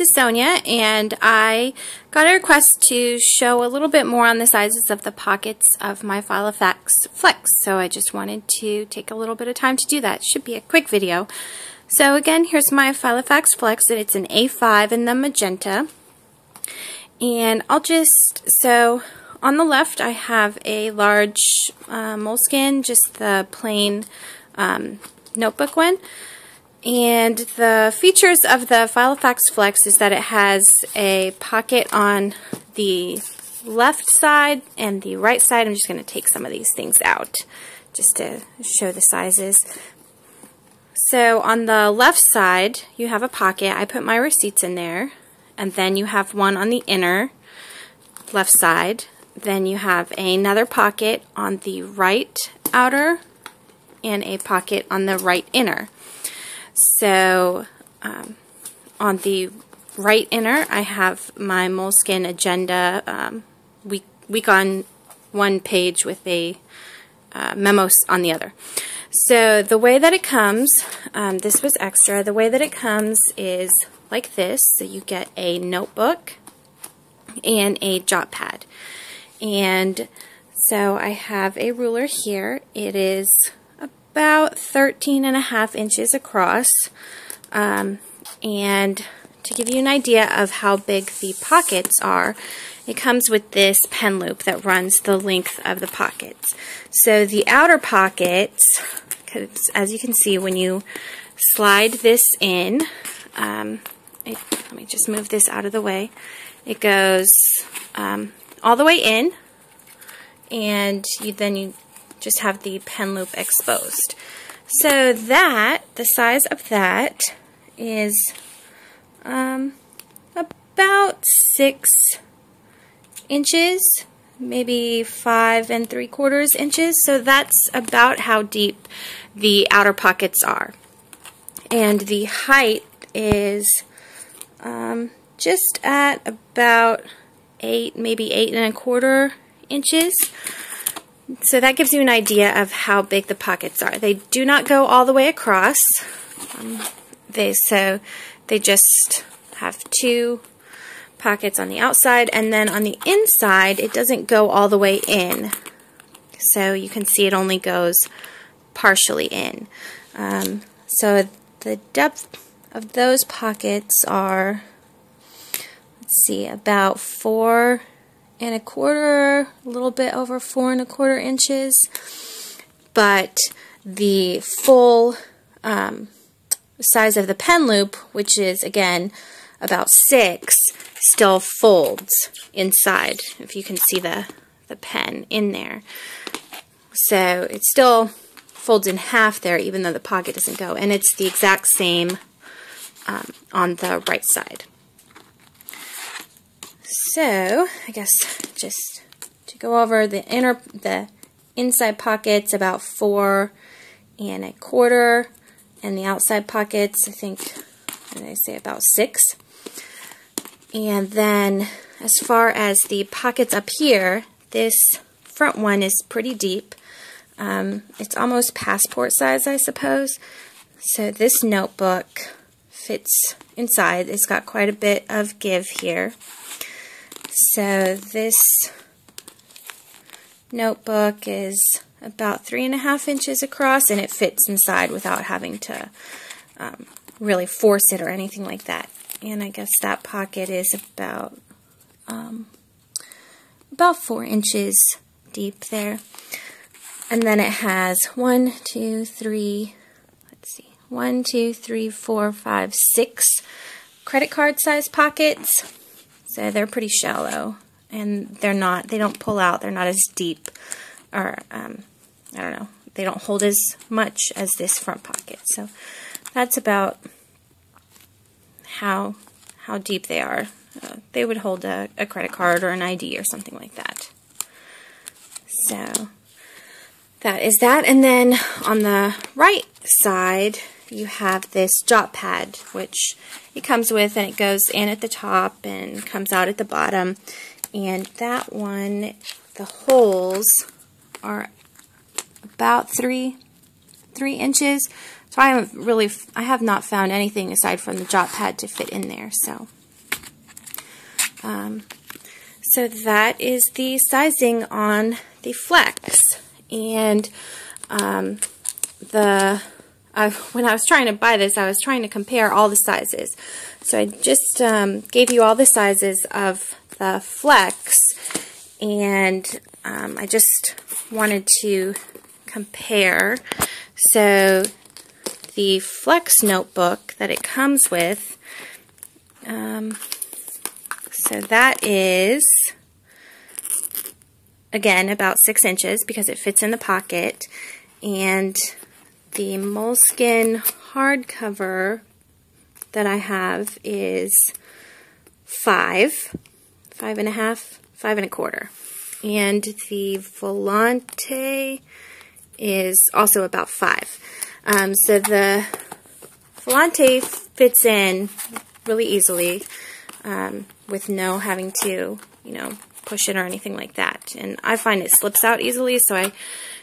this is Sonia, and I got a request to show a little bit more on the sizes of the pockets of my Filofax Flex, so I just wanted to take a little bit of time to do that. It should be a quick video. So again, here's my Filofax Flex, and it's an A5 in the magenta. And so on the left I have a large Moleskine, just the plain notebook one. And the features of the Filofax Flex is that it has a pocket on the left side and the right side. I'm just going to take some of these things out just to show the sizes. So on the left side you have a pocket. I put my receipts in there, and then you have one on the inner left side. Then you have another pocket on the right outer and a pocket on the right inner. So on the right inner I have my Moleskine agenda week on one page with a memos on the other. So the way that it comes, this was extra, the way that it comes is like this. So you get a notebook and a jot pad. And so I have a ruler here. It is about 13.5 inches across, and to give you an idea of how big the pockets are, it comes with this pen loop that runs the length of the pockets. So the outer pockets, as you can see when you slide this in, let me just move this out of the way, it goes all the way in, and then you just have the pen loop exposed. So that, the size of that is about 6 inches, maybe 5 3/4 inches. So that's about how deep the outer pockets are. And the height is just at about 8, maybe 8 1/4 inches. So that gives you an idea of how big the pockets are. They do not go all the way across. So they just have 2 pockets on the outside, and then on the inside it doesn't go all the way in. So you can see it only goes partially in. So the depth of those pockets are, let's see, about 4 1/4, a little bit over 4 1/4 inches, but the full size of the pen loop, which is again about 6, still folds inside, if you can see the pen in there. So it still folds in half there, even though the pocket doesn't go, and it's the exact same on the right side. So I guess just to go over the inside pockets, about 4 1/4, and the outside pockets, I think, what did I say, about 6. And then as far as the pockets up here, this front one is pretty deep. It's almost passport size, I suppose. So this notebook fits inside. It's got quite a bit of give here. So this notebook is about 3 1/2 inches across, and it fits inside without having to really force it or anything like that. And I guess that pocket is about 4 inches deep there. And then it has 1, 2, 3, 4, 5, 6 credit card size pockets. So they're pretty shallow, and they don't pull out, they're not as deep, or I don't know, they don't hold as much as this front pocket. So that's about how deep they are. They would hold a credit card or an ID or something like that. So that is that. And then on the right side you have this jot pad, which it comes with, and it goes in at the top and comes out at the bottom. And that one, the holes are about 3 inches. So I have not found anything aside from the jot pad to fit in there. So So that is the sizing on the Flex. And when I was trying to buy this, I was trying to compare all the sizes. So I just gave you all the sizes of the Flex, and I just wanted to compare. So the Flex notebook that it comes with, so that is, again, about 6 inches because it fits in the pocket. And the Moleskine hardcover that I have is 5, 5.5, 5.25. And the Volante is also about 5. So the Volante fits in really easily with no having to, push it or anything like that. And I find it slips out easily, so I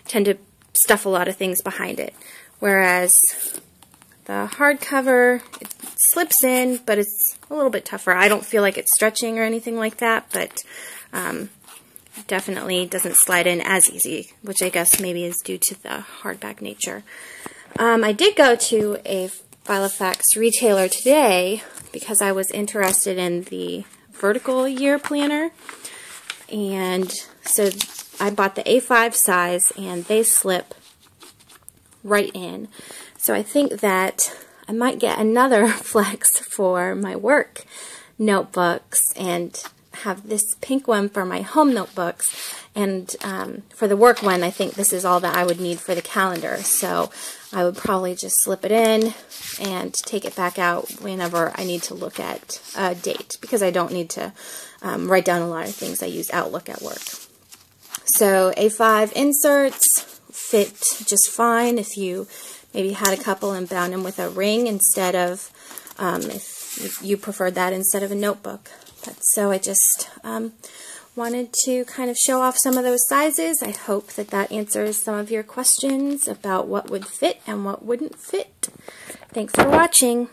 tend to stuff a lot of things behind it. Whereas the hardcover, it slips in, but it's a little bit tougher. I don't feel like it's stretching or anything like that, but definitely doesn't slide in as easy, which I guess maybe is due to the hardback nature. I did go to a Filofax retailer today because I was interested in the vertical year planner, and so I bought the A5 size, and they slip right in. So I think that I might get another Flex for my work notebooks and have this pink one for my home notebooks. And for the work one, I think this is all that I would need for the calendar. So I would probably just slip it in and take it back out whenever I need to look at a date, because I don't need to write down a lot of things. I use Outlook at work. So A5 inserts fit just fine if you maybe had a couple and bound them with a ring instead of, if you preferred that instead of a notebook. So I just wanted to kind of show off some of those sizes. I hope that that answers some of your questions about what would fit and what wouldn't fit. Thanks for watching.